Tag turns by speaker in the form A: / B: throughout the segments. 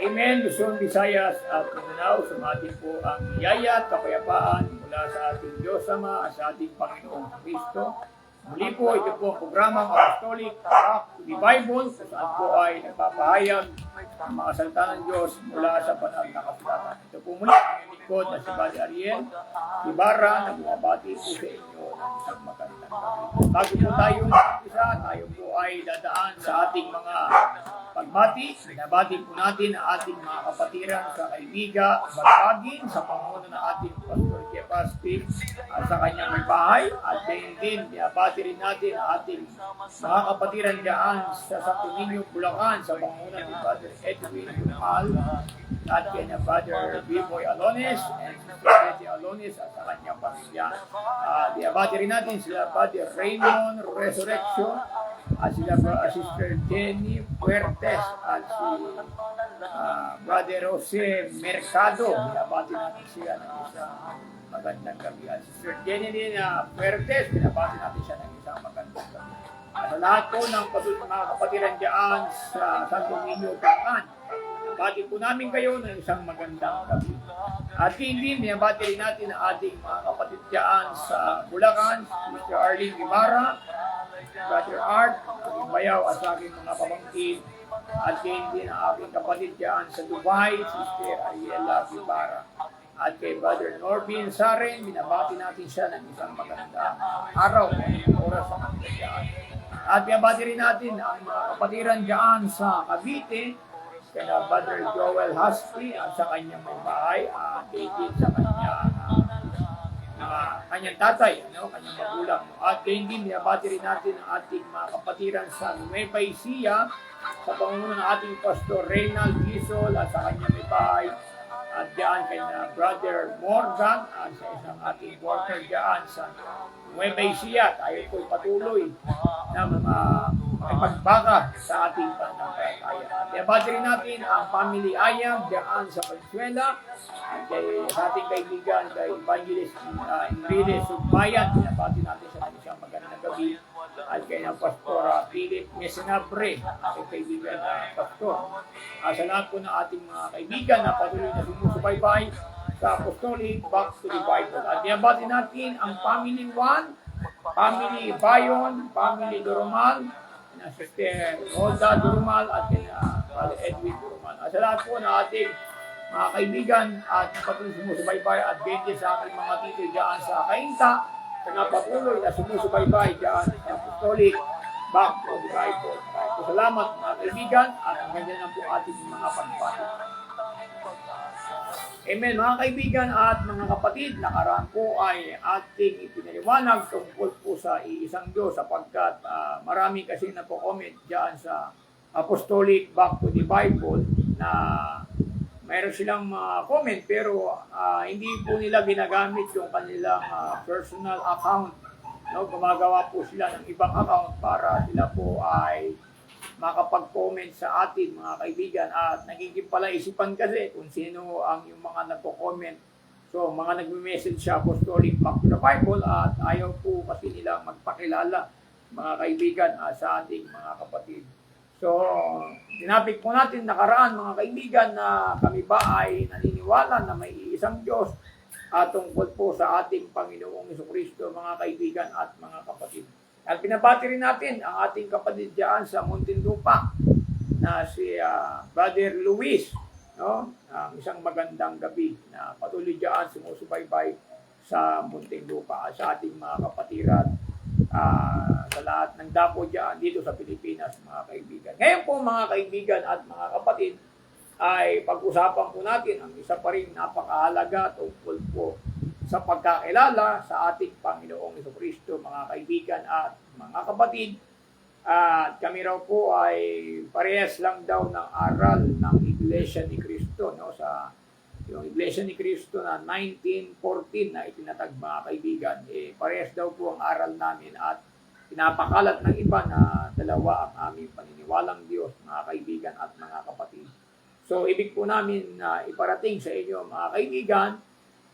A: Amen. Luzon, Visayas at Mindanao, sumatin po ang biyaya at kapayapaan mula sa ating Diyos Ama at sa ating Panginoong Kristo. Muli po, ito po ang programang Apostolic Back to the Bible, kung saan po ay nagpapahayag ang mga salita ng Diyos mula sa banal na kasulatan. Ito po muli ang lingkod na si Padre Ariel Ibarra na bumabati po sa inyo ng isang magandang gabi. Bago po tayo mag-isa, tayo po ay dadaan sa ating mga pagbati. Binabati po natin ang ating mga kapatiran sa Kaibiga, Barpagin, sa panguno ng ating Pastor Kepasti at sa kanyang may bahay. At din, binabati rin natin ang ating mga kapatiran dyan sa Santo Niño, Bulacan, sa panguno ni Father Edwin Dumal at kanya Father Biboy Alones and Sister Betty Alones at sa kanyang pamilya. Binabati rin natin sila Father Raymond Resurrection at sila Sister Jenny Fuertes at si Brother Jose Mercado. Binabati natin sila ng isang magandang gabi. At Sister Jenny Fuertes, binabati natin siya ng isang magandang gabi. At sa lahat po ng mga kapatiran dyan sa Santo Niño, Bulacan, binabati po namin kayo ng isang magandang gabi. At hindi, binabati rin natin ang ating mga kapatid dyan sa Bulacan, Mr. Arlene Guimara, Brother Art, aking bayaw at sa aking mga pamangkin. At hindi ang aking kapatid dyan sa Dubai, Sister Ariela Guimara. At kay Brother Norbin Saren, binabati natin siya ng isang magandang araw ng oras sa kanila dyan. At binabati rin natin ang mga kapatiran dyan sa Cavite, kaya Brother Joel Haspi at sa kanyang may bahay, David sa kanyang tatay, kanyang magulang. At din, binabati rin natin ang ating mga kapatiran sa Nueva Ecija, sa panguno ng ating Pastor Reynald Gisol at sa kanyang may bahay. At diyan kay Brother Morgan at sa isang ating worker diyan sa Nueva Ecija. Tayo po'y patuloy na pagbaka sa ating pananampalataya. At binabati rin natin ang family Ayag diyan sa Valenzuela. At sa ating kaibigan kay Evangelist Enrique Subbayan, binabati natin sa isang magandang gabi. At kay ng Pastor Philip Mesenabre, ating kaibigan na pastor. Sa lahat po ng ating mga kaibigan na patuloy na sumusubaybay sa Apostolic Back to the Bible. At binabati natin ang Family Juan, Family Bayon, Family Durumal, na Sister Rosa Durumal at Father Edwin Durumal. At sa lahat po ng ating mga kaibigan at patuloy sumusubaybay at bente sa aking mga tito dyan sa Cainta, na patuloy na sumusubaybay dyan sa Apostolic Back to the Bible. Salamat mga kaibigan at ang ganyan lang po ating mga pagbati. Amen mga kaibigan at mga kapatid, nakaraan po ay ating ipinaliwanag tungkol po sa iisang Diyos sapagkat marami kasi napo-comment dyan sa Apostolic Back to the Bible na mayroon silang comment pero hindi po nila ginagamit yung kanilang personal account. Gumagawa po sila ng ibang account para sila po ay makapag-comment sa atin mga kaibigan at nagiging palaisipan kasi kung sino ang yung mga nagko-comment. So mga nagme-message sa Apostolic Back to the Bible at ayaw po kasi nila magpakilala mga kaibigan sa ating mga kapatid. So, tinapik po natin nakaraan mga kaibigan na kami ba ay naniniwala na may isang Diyos tungkol po sa ating Panginoong Jesucristo mga kaibigan at mga kapatid. At pinabati rin natin ang ating kapatid dyan sa Muntinlupa na si Brother Luis, isang magandang gabi na patuloy dyan sumusubaybay sa Muntinlupa at sa ating mga kapatiran. Sa lahat ng dapo dyan dito sa Pilipinas mga kaibigan. Ngayon po mga kaibigan at mga kapatid ay pag-usapan po natin ang isa pa rin napakahalaga tungkol po sa pagkakilala sa ating Panginoong Jesucristo mga kaibigan at mga kapatid. At kami raw po ay parehas lang daw ng aral ng Iglesia ni Cristo sa yung Iglesia ni Cristo na 1914 na itinatag mga kaibigan, parehas daw po ang aral namin at pinapakalat ng iba na dalawa ang aming paniniwalang Diyos mga kaibigan at mga kapatid. So ibig po namin na iparating sa inyo mga kaibigan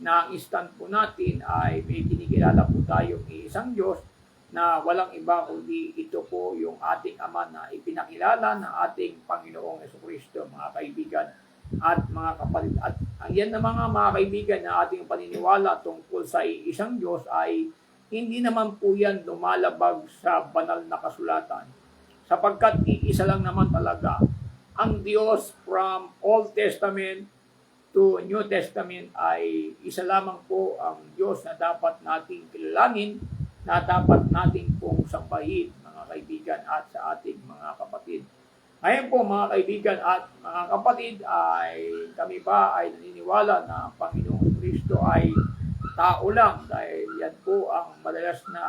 A: na ang stand po natin ay may kinikilala po tayong isang Diyos na walang iba kundi ito po yung ating Ama na ipinakilala ng ating Panginoong Jesucristo mga kaibigan. at mga kapatid. At ang yan na mga kaibigan na ating paniniwala tungkol sa isang Diyos ay hindi naman po yan lumalabag sa banal na kasulatan. Sapagkat iisa lang naman talaga ang Diyos from Old Testament to New Testament ay isa lamang po ang Diyos na dapat nating kilalanin, na dapat nating pong sambahin, mga kaibigan at sa ating mga kapatid. Ngayon po mga kaibigan at mga kapatid, ay kami ba ay naniniwala na ang Panginoong Kristo ay tao lang, dahil yan po ang madalas na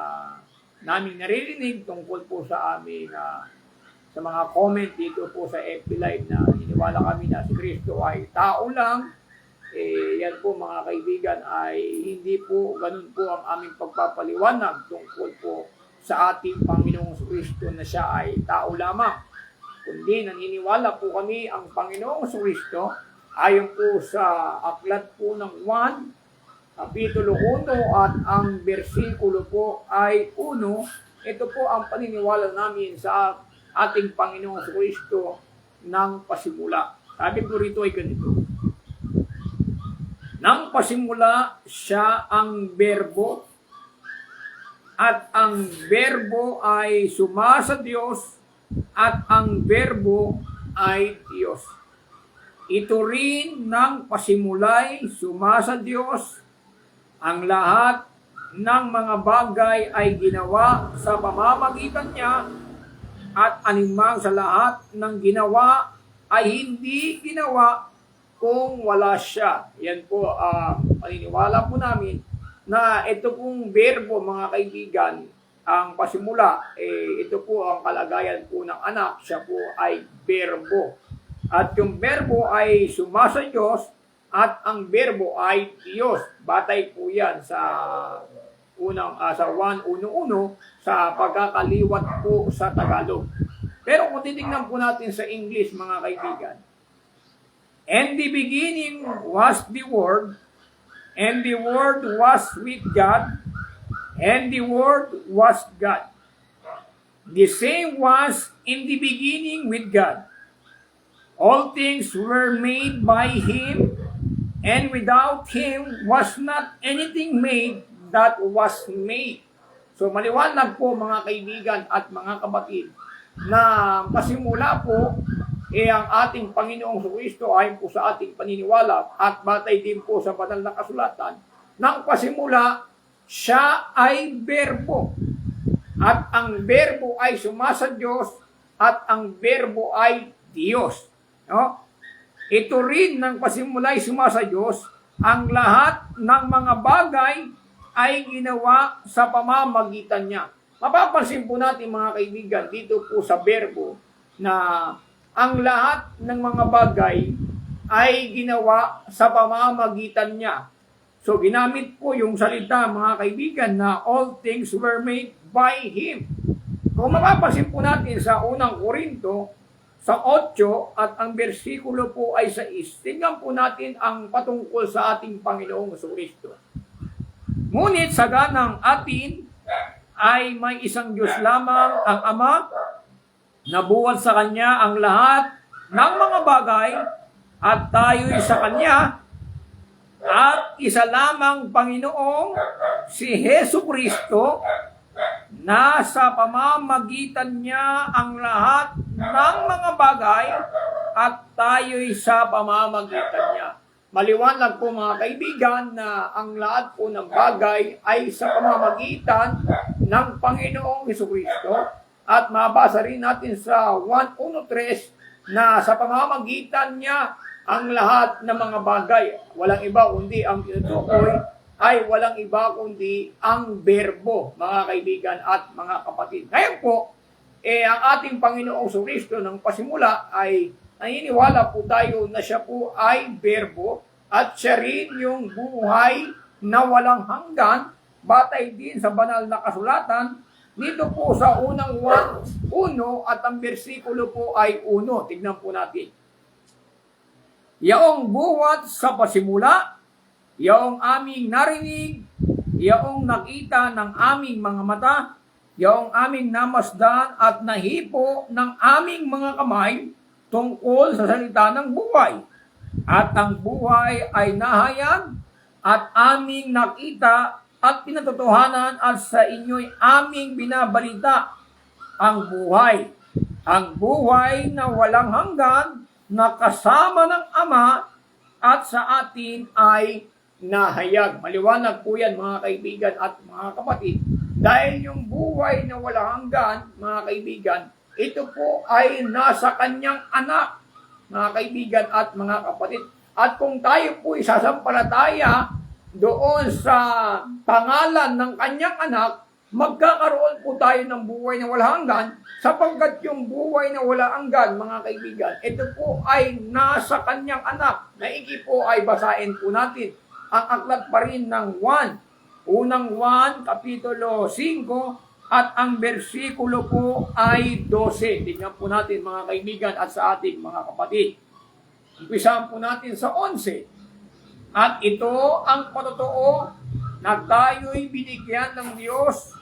A: naming naririnig tungkol po sa amin sa mga comment dito po sa FB Live na naniniwala kami na si Kristo ay tao lang. Yan po mga kaibigan ay hindi po ganun po ang aming pagpapaliwanag tungkol po sa ating Panginoong Kristo na siya ay tao lamang. Kundi naniniwala po kami ang Panginoong Kristo ayon po sa aklat po ng 1, Kapitulo 1 at ang bersikulo po ay 1. Ito po ang paniniwala namin sa ating Panginoong Kristo ng pasimula. Sabi po rito ay ganito. Nang pasimula siya ang berbo at ang berbo ay sumasa Diyos at ang berbo ay Diyos. Ito rin nang pasimulay sumasa Diyos. Ang lahat ng mga bagay ay ginawa sa pamamagitan niya at anumang sa lahat ng ginawa ay hindi ginawa kung wala siya. Yan po paniniwala po namin na ito pong berbo mga kaibigan, ang pasimula, ito po ang kalagayan po ng anak, siya po ay berbo. At yung berbo ay sumasa Diyos at ang berbo ay Diyos. Batay po yan sa sa 1:1 sa pagkakaliwat po sa Tagalog. Pero kung titingnan po natin sa English mga kaibigan, in the beginning was the Word, and the Word was with God, and the Word was God. The same was in the beginning with God. All things were made by Him, and without Him was not anything made that was made. So maliwanag po mga kaibigan at mga kapatid na pasimula po ang ating Panginoong Kristo ayon po sa ating paniniwala at batay din po sa banal na kasulatan, nang pasimula, siya ay berbo. At ang berbo ay sumasa Diyos at ang berbo ay Diyos. No? Ito rin nang pasimula ay sumasa Diyos, ang lahat ng mga bagay ay ginawa sa pamamagitan niya. Mapapansin po natin mga kaibigan dito po sa berbo na ang lahat ng mga bagay ay ginawa sa pamamagitan niya. So ginamit po yung salita mga kaibigan na all things were made by Him. Kung mapapansin po natin sa unang Korinto, sa 8 at ang bersikulo po ay 6, tingnan po natin ang patungkol sa ating Panginoong Kristo. Ngunit sa ganang atin ay may isang Diyos lamang ang Ama, nabuhat sa Kanya ang lahat ng mga bagay at tayo'y sa Kanya at isa lamang Panginoong si Hesu Kristo na sa pamamagitan niya ang lahat ng mga bagay at tayo'y sa pamamagitan niya. Maliwanag po mga kaibigan na ang lahat po ng bagay ay sa pamamagitan ng Panginoong Hesu Kristo. At mabasa rin natin sa 1:13 na sa pamamagitan niya ang lahat ng mga bagay. Walang iba kundi ang tinutukoy ay walang iba kundi ang berbo, mga kaibigan at mga kapatid. Ngayon po, ang ating Panginoong Kristo ng pasimula ay naniniwala po tayo na siya po ay berbo at siya rin yung buhay na walang hanggan, batay din sa banal na kasulatan. Dito po sa unang 1:1 at ang bersikulo po ay 1. Tignan po natin. Yaong buhat sa pasimula, yaong aming narinig, yaong nakita ng aming mga mata, yaong aming namasdan at nahipo ng aming mga kamay tungkol sa salita ng buhay. At ang buhay ay nahayag at aming nakita at pinatotohanan at sa inyo'y aming binabalita ang buhay. Ang buhay na walang hanggan na kasama ng Ama at sa atin ay nahayag. Maliwanag po yan mga kaibigan at mga kapatid. Dahil yung buhay na walang hanggan, mga kaibigan, ito po ay nasa kanyang anak, mga kaibigan at mga kapatid. At kung tayo po isasampalataya doon sa pangalan ng kanyang anak, magkakaroon po tayo ng buhay na walang hanggan, sapagkat yung buhay na walang hanggan, mga kaibigan, ito po ay nasa kanyang anak. Naigi po ay basahin po natin ang aklat pa rin ng unang 1, kapitulo 5, at ang bersikulo po ay 12. Tingnan po natin mga kaibigan at sa ating mga kapatid. Umpisahan po natin sa 11. At ito ang patotoo na tayo'y binigyan ng Diyos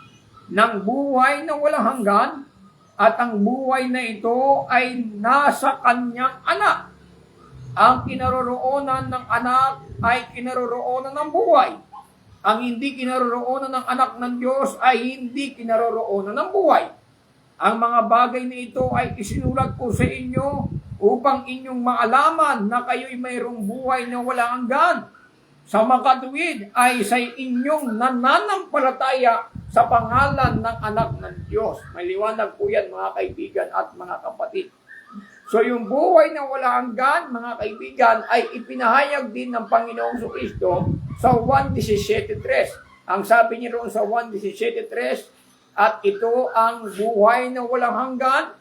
A: ng buhay na walang hanggan at ang buhay na ito ay nasa kanyang anak. Ang kinaroroonan ng anak ay kinaroroonan ng buhay. Ang hindi kinaroroonan ng anak ng Diyos ay hindi kinaroroonan ng buhay. Ang mga bagay na ito ay isinulat ko sa inyo upang inyong maalaman na kayo'y mayroong buhay na walang hanggan. Sa makatuwid ay sa inyong nananampalataya sa pangalan ng anak ng Diyos. May liwanag po yan mga kaibigan at mga kapatid. So yung buhay na walang hanggan, mga kaibigan, ay ipinahayag din ng Panginoong Kristo sa 1:17:3. Ang sabi niya roon sa 1:17:3, at ito ang buhay na walang hanggan,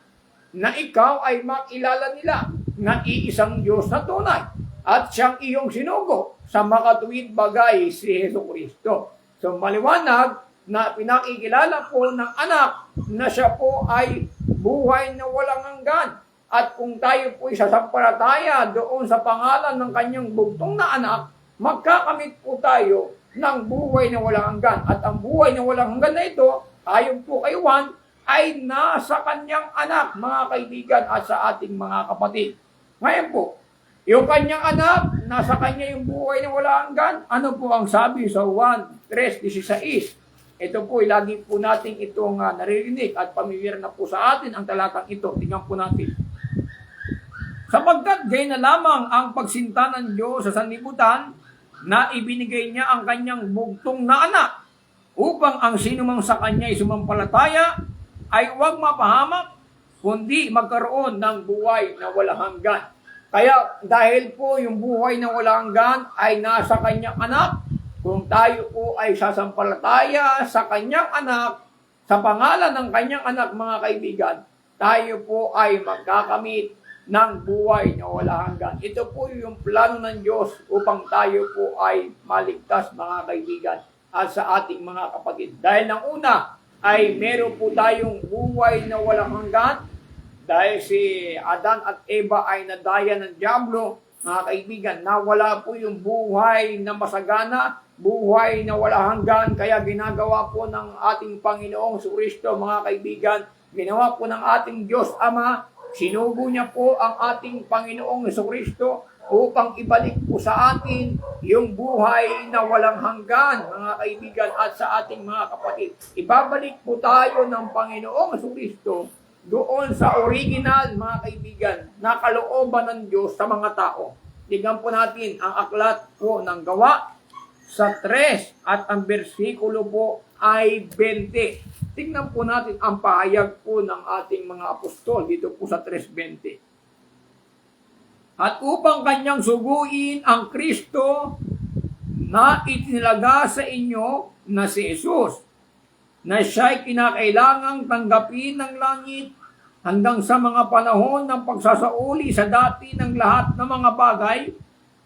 A: na ikaw ay makilala nila na iisang Diyos na tunay at siyang iyong sinugo sa makatuwid bagay si Jesucristo. So maliwanag na pinakikilala po ng anak na siya po ay buhay na walang hanggan. At kung tayo po isasampalataya doon sa pangalan ng kanyang bugtong na anak, magkakamit po tayo ng buhay na walang hanggan. At ang buhay na walang hanggan na ito, ayon po kay Juan, ay nasa kanyang anak, mga kaibigan, at sa ating mga kapatid. Ngayon po, yung kanyang anak, nasa kanya yung buhay na walang hanggan. Ano po ang sabi sa 1:3-16? Ito po, lagi po natin itong naririnig at pamilya na po sa atin ang talatang ito. Tingnan po natin. Sapagkat gayon na lamang ang pagsinta ng Diyos sa sanlibutan na ibinigay niya ang kanyang bugtong na anak upang ang sinumang sa kanya ay sumampalataya ay huwag mapahamak kundi magkaroon ng buhay na walang hanggan. Kaya dahil po yung buhay na walang hanggan ay nasa kanyang anak, kung tayo po ay sasampalataya sa kanyang anak, sa pangalan ng kanyang anak, mga kaibigan, tayo po ay magkakamit ng buhay na walang hanggan. Ito po yung plano ng Diyos upang tayo po ay maligtas, mga kaibigan, at sa ating mga kapatid. Dahil ng una ay meron po tayong buhay na walang hanggan, dahil si Adan at Eva ay nadaya ng dyablo, mga kaibigan, nawala po yung buhay na masagana, buhay na walang hanggan, kaya ginagawa po ng ating Panginoong Kristo, mga kaibigan, ginawa po ng ating Diyos Ama, sinugo niya po ang ating Panginoong Kristo upang ibalik po sa atin yung buhay na walang hanggan, mga kaibigan, at sa ating mga kapatid. Ibabalik po tayo ng Panginoong Kristo doon sa original, mga kaibigan, na kalooban ng Diyos sa mga tao. Tignan po natin ang aklat po ng Gawa sa 3 at ang bersikulo po ay 20. Tignan po natin ang pahayag po ng ating mga apostol dito po sa 3:20. At upang kanyang suguin ang Kristo na itinilaga sa inyo na si Jesus, na siya'y kinakailangang tanggapin ng langit hanggang sa mga panahon ng pagsasauli sa dati ng lahat ng mga bagay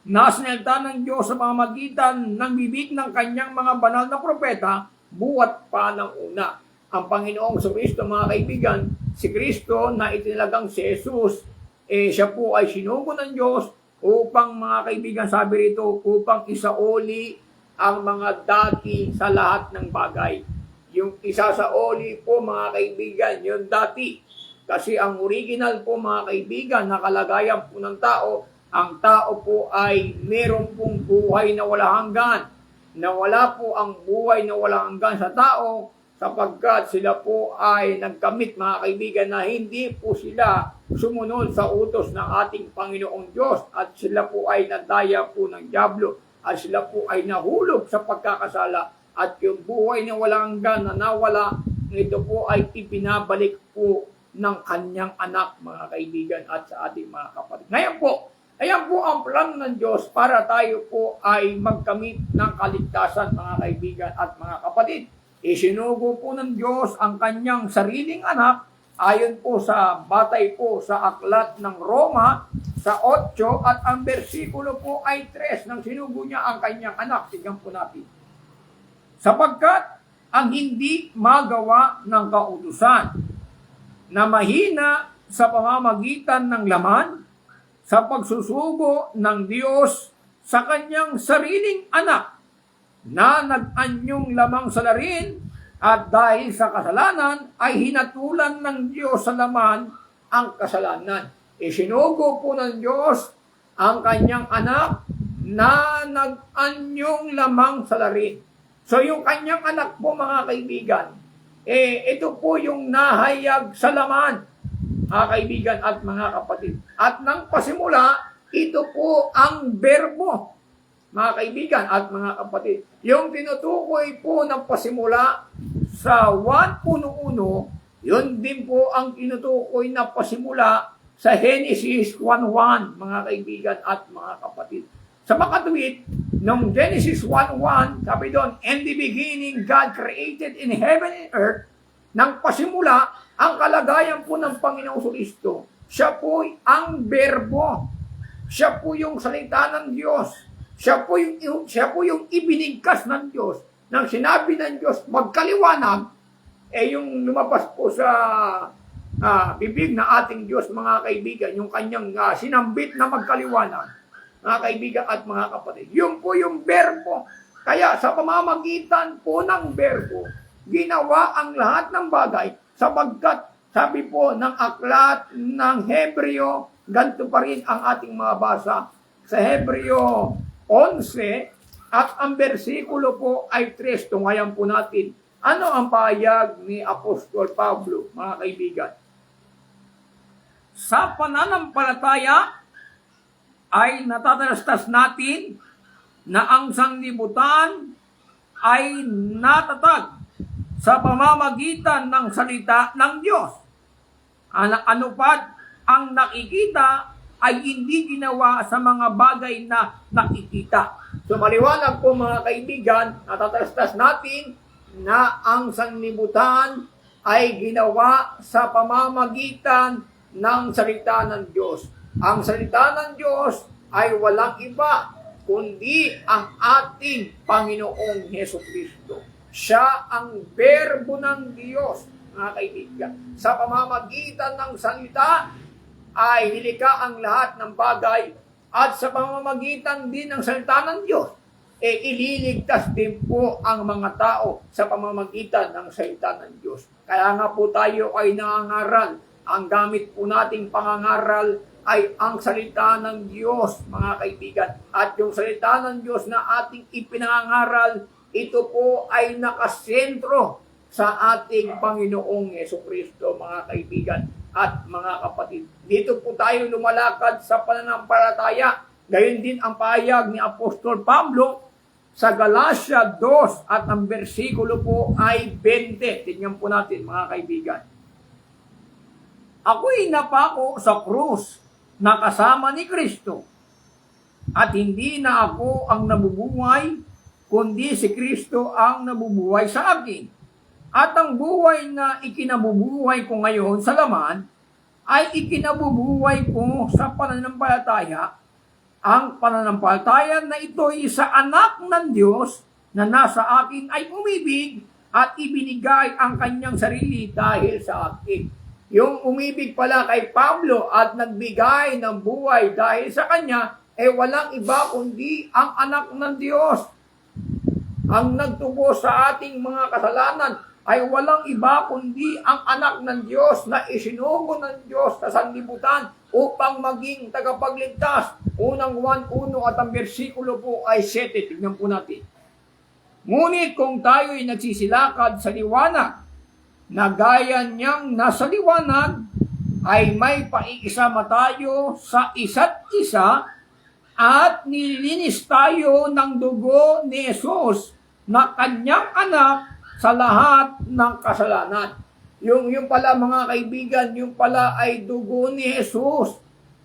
A: na sinalita ng Diyos sa pamamagitan ng bibig ng kanyang mga banal na propeta buhat pa ng una. Ang Panginoong Kristo, mga kaibigan, si Kristo na itinilagang si Jesus, siya po ay sinugo ng Diyos upang, mga kaibigan, sabi rito, upang isauli ang mga dati sa lahat ng bagay. Yung isasauli po, mga kaibigan, yung dati. Kasi ang original po, mga kaibigan, na kalagayan po ng tao ang tao po ay meron pong buhay na wala hanggan. Nawala po ang buhay na wala hanggan sa tao sapagkat sila po ay nagkamit, mga kaibigan, na hindi po sila sumunod sa utos ng ating Panginoong Diyos at sila po ay nadaya po ng dyablo at sila po ay nahulog sa pagkakasala at yung buhay na walang hanggan na nawala, ito po ay ipinabalik po ng kanyang anak, mga kaibigan, at sa ating mga kapatid. Ngayon po, ayan po ang plano ng Diyos para tayo po ay magkamit ng kaligtasan, mga kaibigan at mga kapatid. Isinugo po ng Diyos ang kanyang sariling anak ayon po sa batay po sa aklat ng Roma sa 8 at ang bersikulo po ay 3 nang sinugo niya ang kanyang anak. Tignan po natin. Sapagkat ang hindi magawa ng kautusan na mahina sa pamamagitan ng laman sa pagsusugo ng Diyos sa kanyang sariling anak na nag-anyong lamang salarin at dahil sa kasalanan ay hinatulan ng Diyos sa laman ang kasalanan. Isinugo po ng Diyos ang kanyang anak na nag-anyong lamang salarin. So yung kanyang anak po, mga kaibigan, ito po yung nahayag sa laman, mga kaibigan at mga kapatid. At nang pasimula, ito po ang berbo, mga kaibigan at mga kapatid. Yung tinutukoy po ng pasimula sa 1:1, yun din po ang tinutukoy na pasimula sa Genesis 1:1, mga kaibigan at mga kapatid. Sa makatuwid, nung Genesis 1:1, sabi doon, in the beginning, God created in heaven and earth. Nang pasimula, ang kalagayan po ng Panginoong Kristo, siya po ang berbo. Siya po yung salita ng Diyos. Siya po yung ibinigkas ng Diyos. Nang sinabi ng Diyos, magkaliwanag, yung lumabas po sa bibig na ating Diyos, mga kaibigan, yung kanyang sinambit na magkaliwanag, mga kaibigan at mga kapatid. Yun po yung berbo. Kaya sa pamamagitan po ng berbo, ginawa ang lahat ng bagay sapagkat sabi po ng aklat ng Hebreo, ganito pa rin ang ating mga basa sa Hebreo 11 at ang bersikulo po ay 3. Tungayan po natin. Ano ang pahayag ni Apostol Pablo, mga kaibigan? Sa pananampalataya ay natatalastas natin na ang sanglibutan ay natatag sa pamamagitan ng salita ng Diyos. Ano pa ang nakikita ay hindi ginawa sa mga bagay na nakikita. So maliwanag po, mga kaibigan, natatalastas natin na ang sanglibutan ay ginawa sa pamamagitan ng salita ng Diyos. Ang salita ng Diyos ay walang iba kundi ang ating Panginoong Hesukristo. Siya ang berbo ng Diyos, mga kaibigan. Sa pamamagitan ng salita ay nilikha ang lahat ng bagay at sa pamamagitan din ng salita ng Diyos, ililigtas din po ang mga tao sa pamamagitan ng salita ng Diyos. Kaya nga po tayo ay nangangaral. Ang gamit po nating pangangaral ay ang salita ng Diyos, mga kaibigan. At yung salita ng Diyos na ating ipinangangaral, ito po ay nakasentro sa ating Panginoong Jesucristo, mga kaibigan at mga kapatid. Dito po tayo lumalakad sa pananampalataya. Gayon din ang pahayag ni Apostol Pablo sa Galatia 2 at ang bersikulo po ay 20. Tingnan po natin, mga kaibigan. Ako'y napako sa krus na kasama ni Kristo at hindi na ako ang nabubuhay, kundi si Kristo ang nabubuhay sa akin. At ang buhay na ikinabubuhay ko ngayon sa laman ay ikinabubuhay ko sa pananampalataya. Ang pananampalataya na ito ay sa anak ng Diyos na nasa akin ay umibig at ibinigay ang kanyang sarili dahil sa akin. Yung umibig pala kay Pablo at nagbigay ng buhay dahil sa kanya, walang iba kundi ang anak ng Diyos. Ang nagtubo sa ating mga kasalanan ay walang iba kundi ang anak ng Diyos na isinugo ng Diyos sa sanlibutan upang maging tagapagligtas. Unang 1:1 at ang bersikulo po ay 7. Tignan po natin. Ngunit kung tayo'y nagsisilakad sa liwanag, na gaya niyang nasa liwanag, ay may paikisama tayo sa isa't isa at nililinis tayo ng dugo ni Jesus na kanyang anak sa lahat ng kasalanan. Yung pala mga kaibigan, yung pala ay dugo ni Jesus.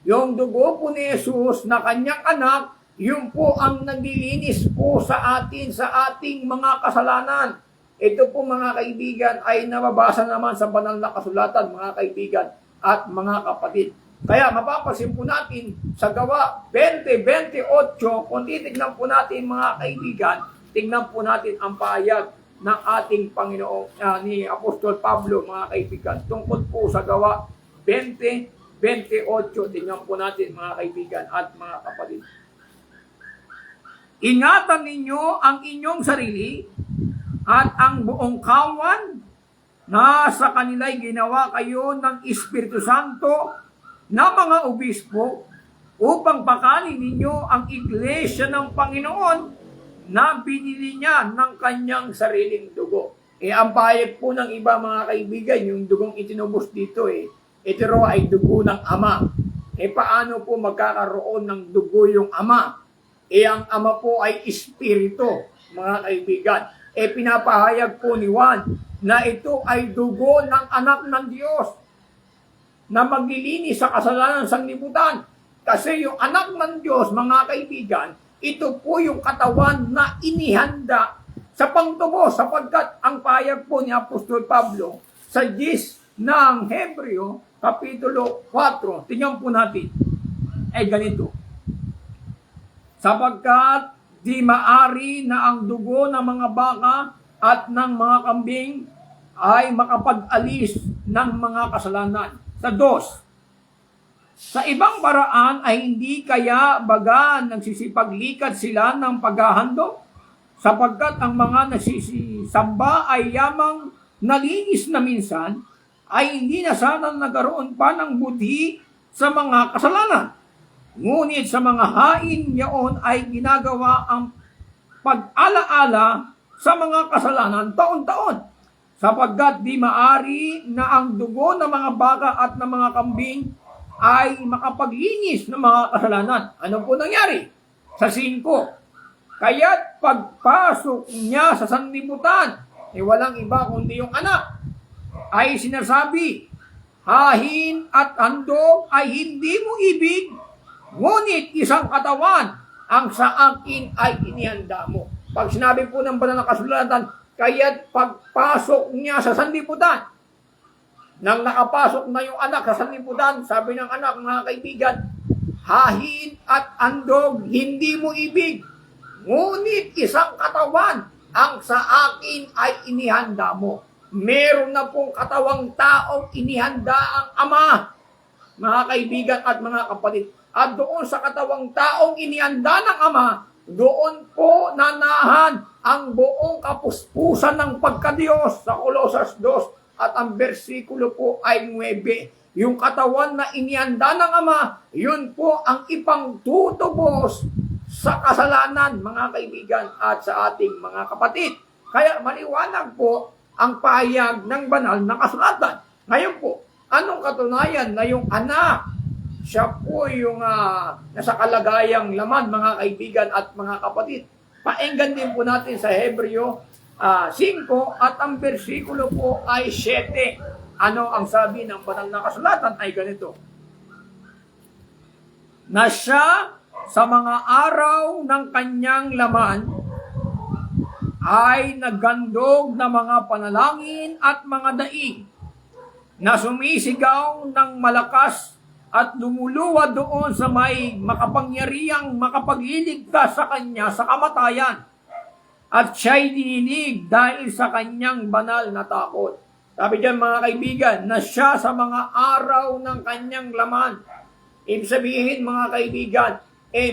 A: Yung dugo po ni Jesus na kanyang anak, yun po ang naglilinis po sa atin, sa ating mga kasalanan. Ito po mga kaibigan ay nababasa naman sa banal na kasulatan mga kaibigan at mga kapatid. Kaya mapapansin po natin sa Gawa 20:28, kung titignan po natin mga kaibigan, tignan po natin ang pahayag ng ating Panginoon ni Apostol Pablo mga kaibigan tungkol po sa Gawa 20:28. Tignan po natin mga kaibigan at mga kapatid. Ingatan ninyo ang inyong sarili at ang buong kawan na sa kanila'y ginawa kayo ng Espiritu Santo na mga obispo upang pakanin ninyo ang iglesia ng Panginoon na binili niya ng kanyang sariling dugo. Ang pahayag po ng iba mga kaibigan, yung dugong itinubos dito ito raw ay dugo ng Ama. Paano po magkakaroon ng dugo yung Ama? Ang Ama po ay Espiritu, mga kaibigan. Pinapahayag po ni Juan na ito ay dugo ng anak ng Diyos na maglilinis sa kasalanan ng sanlibutan. Kasi yung anak ng Diyos, mga kaibigan, ito po yung katawan na inihanda sa pangtubos sapagkat ang pahayag po ni Apostol Pablo sa 10 ng Hebreo, Kapitulo 4. Tingnan po natin. Ganito. Sapagkat di maari na ang dugo ng mga baka at ng mga kambing ay makapag-alis ng mga kasalanan. Sa 2, sa ibang paraan ay hindi kaya baga nagsisipaglikad sila ng paghahandog sapagkat ang mga nagsisamba ay yamang nalinis na minsan ay hindi na sana nagkaroon pa ng budhi sa mga kasalanan. Ngunit sa mga hain yaon ay ginagawa ang pag-alaala sa mga kasalanan taon-taon, sapagkat di maari na ang dugo ng mga baka at ng mga kambing ay makapaglinis ng mga kasalanan. Ano po nangyari? Sa 5, kaya't pagpasok niya sa sanlibutan, walang iba kundi yung anak, ay sinasabi, hahin at handog ay hindi mo ibig, ngunit isang katawan ang sa akin ay inihanda mo. Pag sinabi po ng banal na kasulatan, kaya't pagpasok niya sa sanlibutan, nang nakapasok na yung anak sa sanlibutan, sabi ng anak, mga kaibigan, hahin at andog hindi mo ibig, ngunit isang katawan ang sa akin ay inihanda mo. Meron na pong katawang taong inihanda ang Ama, mga kaibigan at mga kapatid. At doon sa katawang taong inihanda ng Ama, doon po nanahan ang buong kapuspusan ng pagkadiyos sa Colosas 2 at ang bersikulo po ay 9. Yung katawan na inihanda ng Ama, yun po ang ipangtutubos sa kasalanan, mga kaibigan at sa ating mga kapatid. Kaya maliwanag po ang pahayag ng banal na kasulatan. Ngayon po, anong katunayan na yung anak, siya po yung nasa kalagayang laman, mga kaibigan at mga kapatid. Paenggan din po natin sa Hebreo 5 at ang bersikulo po ay 7. Ano ang sabi ng banal na kasulatan ay ganito. Na siya sa mga araw ng kanyang laman ay naggandog na mga panalangin at mga daig na sumisigaw ng malakas at lumuluwa doon sa may makapangyarihang makapagliligtas sa kanya sa kamatayan. At siya'y dinilig dahil sa kanyang banal na takot. Sabi diyan mga kaibigan, na siya sa mga araw ng kanyang laman. Ibig sabihin mga kaibigan,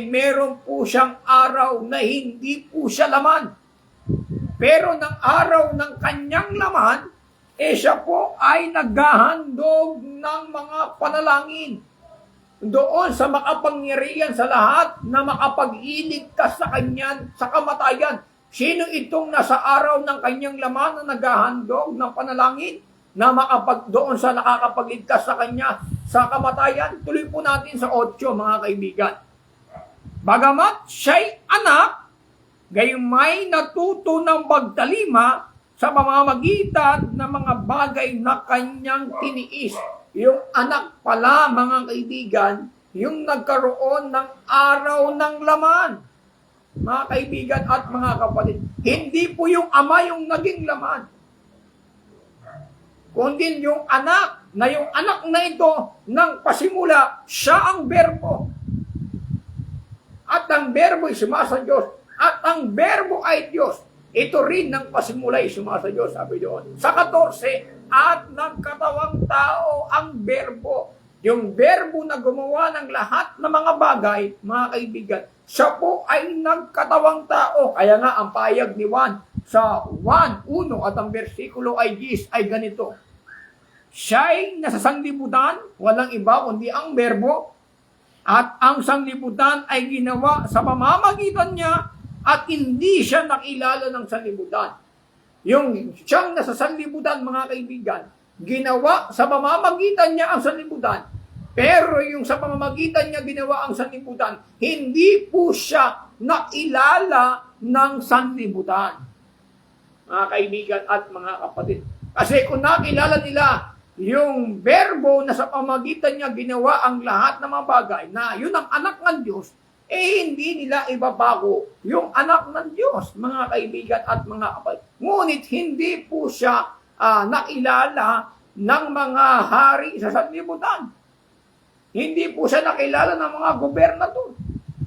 A: meron po siyang araw na hindi po siya laman. Pero ng araw ng kanyang laman, siya po ay naghahandog ng mga panalangin doon sa makapangyarihan sa lahat na makapag-iligtas sa kanyan sa kamatayan. Sino itong nasa araw ng kanyang laman na naghahandog ng panalangin na doon sa nakakapagligtas sa kanya sa kamatayan? Tuloy po natin sa 8, mga kaibigan. Bagamat siya'y anak, gayumay natuto ng magtalima sa pamamagitan ng mga bagay na kanyang tiniis. Yung anak pala, mga kaibigan, yung nagkaroon ng araw ng laman. Mga kaibigan at mga kapatid, hindi po yung ama yung naging laman, kundi yung anak na ito, nang pasimula, siya ang berbo. At ang berbo ay sumasa Diyos. At ang berbo ay Diyos. Ito rin ng pasimula ay sumasa Diyos, sabi doon. Sa 14, at nagkatawang tao ang berbo. Yung berbo na gumawa ng lahat ng mga bagay, mga kaibigan, siya po ay nagkatawang tao. Kaya nga, ang payag ni Juan sa 1:1 at ang versikulo ay 10 ay ganito. Siya'y nasa sanglibutan, walang iba kundi ang berbo, at ang sanglibutan ay ginawa sa pamamagitan niya, at hindi siya nakilala ng sanlibutan. Yung siyang nasa sanlibutan, mga kaibigan, ginawa sa pamamagitan niya ang sanlibutan. Pero yung sa pamamagitan niya ginawa ang sanlibutan, hindi po siya nakilala ng sanlibutan. Mga kaibigan at mga kapatid. Kasi kung nakilala nila yung berbo na sa pamamagitan niya ginawa ang lahat ng mga bagay, na yun ang anak ng Diyos, hindi nila ibabago yung anak ng Diyos, mga kaibigan at mga kapatid. Ngunit hindi po siya nakilala ng mga hari sa sanlibutan. Hindi po siya nakilala ng mga gobernador.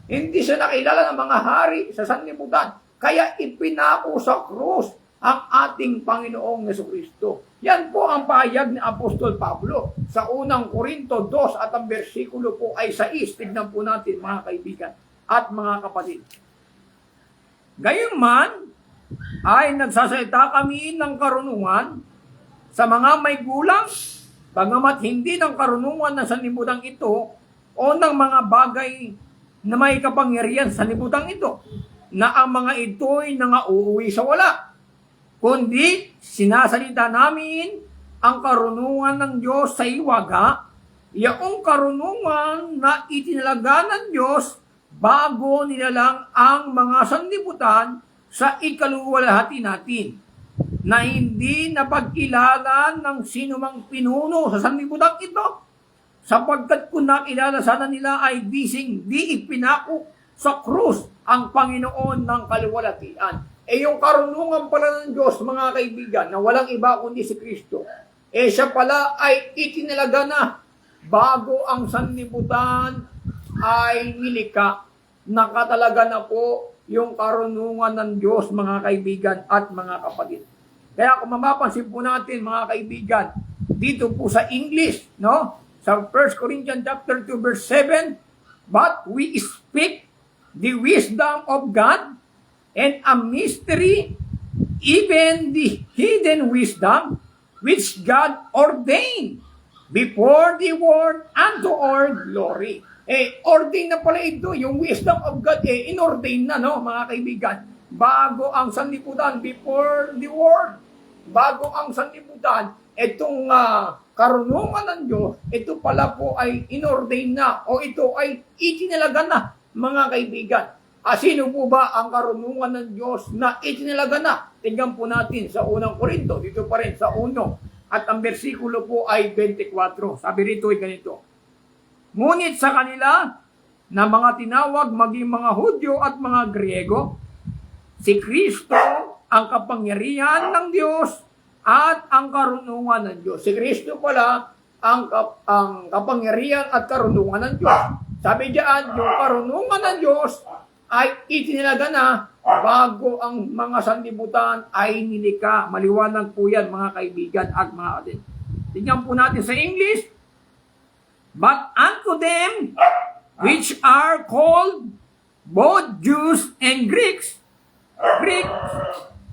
A: Hindi siya nakilala ng mga hari sa sanlibutan. Kaya ipinako sa krus ang ating Panginoong Jesucristo. Yan po ang pahayag ni Apostol Pablo sa unang Korinto 2 at ang versikulo po ay 6. Tignan po natin, mga kaibigan at mga kapatid. Gayunman ay nagsasalita kami ng karunungan sa mga may gulang, bagamat hindi ng karunungan ng sanlibutan ito o ng mga bagay na may kapangyarihan sa sanlibutan ito, na ang mga ito'y nangauuwi sa wala. Kundi sinasalita namin ang karunungan ng Diyos sa iwaga, yaong karunungan na itinalaga ng Diyos bago nilalang ang mga sanlibutan sa ikaluwalhati natin, na hindi napagkilala ng sinumang pinuno sa sanlibutan ito, sapagkat kung nakilala sana nila ay di ipinako sa krus ang Panginoon ng kaluwalhatian. Yung karunungan pala ng Diyos, mga kaibigan, na walang iba kundi si Kristo, siya pala ay itinalaga na bago ang sanlibutan ay nilikha. Nakatalaga na po yung karunungan ng Diyos, mga kaibigan at mga kapatid. Kaya kung mapapansin po natin, mga kaibigan, dito po sa English, no? Sa 1 Corinthians chapter 2 verse 7, but we speak the wisdom of God and a mystery, even the hidden wisdom which God ordained before the world unto our glory. Ordain na pala ito, yung wisdom of God, inordain na, no, mga kaibigan. Bago ang sanlibutan, before the world, bago ang sanlibutan, itong karunungan ng Diyos, ito pala po ay inordain na, o ito ay itinalaga na, mga kaibigan. Sino po ba ang karunungan ng Diyos na itinalaga na? Tingnan po natin sa unang Korinto, dito pa rin sa 1, at ang versikulo po ay 24. Sabi rito ay ganito. Ngunit sa kanila na mga tinawag maging mga Hudyo at mga Griego, si Kristo ang kapangyarihan ng Diyos at ang karunungan ng Diyos. Si Kristo pala ang kapangyarihan at karunungan ng Diyos. Sabi diyan, yung karunungan ng Diyos ay itinilaga na bago ang mga sanlibutan ay nilikha. Maliwanag po yan, mga kaibigan at mga atin. Tingnan po natin sa English. But unto them which are called both Jews and Greeks,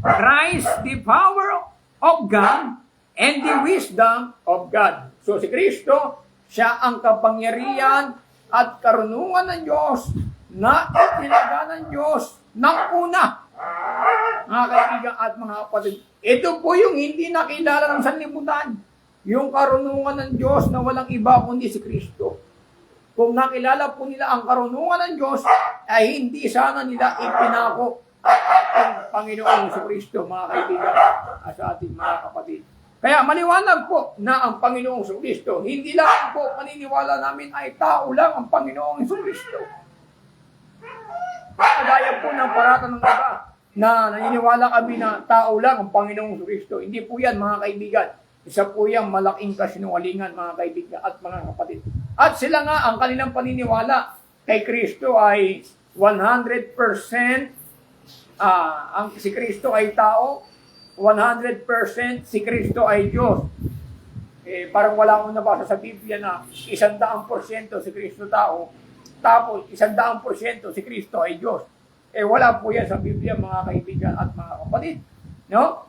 A: Christ, the power of God and the wisdom of God. So si Kristo, siya ang kapangyarihan at karunungan ng Diyos na itinaga ng Diyos ng una. Mga kaibigan at mga kapatid, ito po yung hindi nakilala ng sanlibutan. Yung karunungan ng Diyos na walang iba kundi si Kristo. Kung nakilala po nila ang karunungan ng Diyos, ay hindi sana nila ipinako ang ating Panginoong si Kristo, mga kaibigan, at sa ating mga kapatid. Kaya maliwanag po na ang Panginoong si Kristo, hindi lang po paniniwala namin ay tao lang ang Panginoong si Kristo. Kagaya po ng parata ng iba na naniniwala kami na tao lang ang Panginoong si Kristo. Hindi po yan, mga kaibigan. Isa po yung malaking kasinungalingan, mga kaibigan at mga kapatid. At sila nga, ang kanilang paniniwala kay Kristo ay 100% ang si Kristo ay tao, 100% si Kristo ay Diyos. Parang wala akong nabasa sa Biblia na 100% si Kristo tao, tapos 100% si Kristo ay Diyos. Wala po yan sa Biblia, mga kaibigan at mga kapatid. No?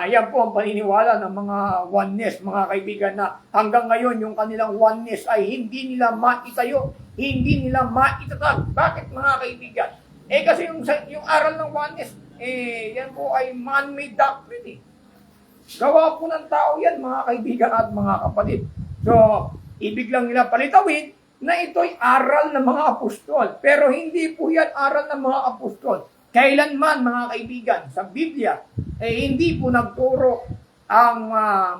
A: Yan po ang paniniwala ng mga oneness, mga kaibigan, na hanggang ngayon yung kanilang oneness ay hindi nila maitayo, hindi nila maitatag. Bakit, mga kaibigan? Kasi yung aral ng oneness, yan po ay man-made doctrine. Gawa po ng tao yan, mga kaibigan at mga kapatid. So, ibig lang nila palitawin na ito'y aral ng mga apostol. Pero hindi po yan aral ng mga apostol. Kailanman, mga kaibigan, sa Biblia, hindi po nagturo ang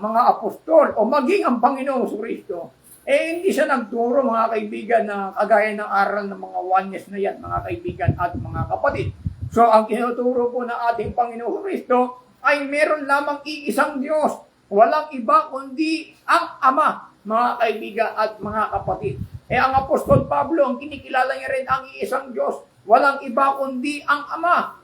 A: mga apostol o maging ang Panginoong Kristo. Hindi siya nagturo, mga kaibigan, na kagaya ng aral ng mga oneness na yan, mga kaibigan at mga kapatid. So, ang tinuturo po ng ating Panginoong Kristo ay meron lamang iisang Diyos. Walang iba kundi ang Ama, mga kaibigan at mga kapatid. Ang Apostol Pablo, ang kinikilala niya rin ang iisang Diyos. Walang iba kundi ang Ama.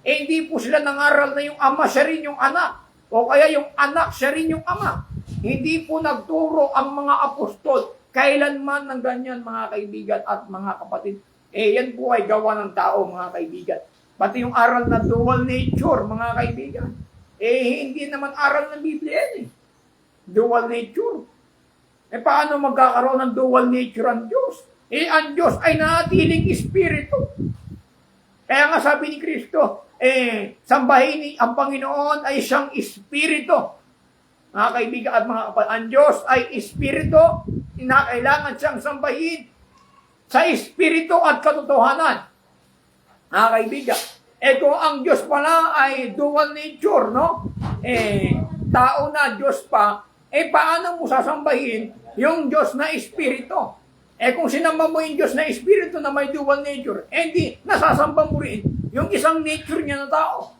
A: Hindi po sila nangaral na yung Ama, siya rin yung anak. O kaya yung anak, siya rin yung Ama. Hindi po nagturo ang mga apostol kailanman ng ganyan, mga kaibigan at mga kapatid. Yan po ay gawa ng tao, mga kaibigan. Pati yung aral na dual nature, mga kaibigan. Hindi naman aral ng Biblia yan. Dual nature. Paano magkakaroon ng dual nature ang Diyos? Ang Diyos ay natiling espiritu. Kaya nga sabi ni Kristo, sambahin ang Panginoon ay siyang espiritu. Mga kaibigan at mga kapatid, ang Diyos ay espiritu, kailangan siyang sambahin sa espiritu at katotohanan. Mga kaibigan, kung ang Diyos pala ay dual nature, no? Tao na Diyos pa, paano mo sasambahin yung Diyos na espiritu? Kung sinamba mo yung Diyos na espiritu na may dual nature, di nasasamba mo rin yung isang nature niya na tao.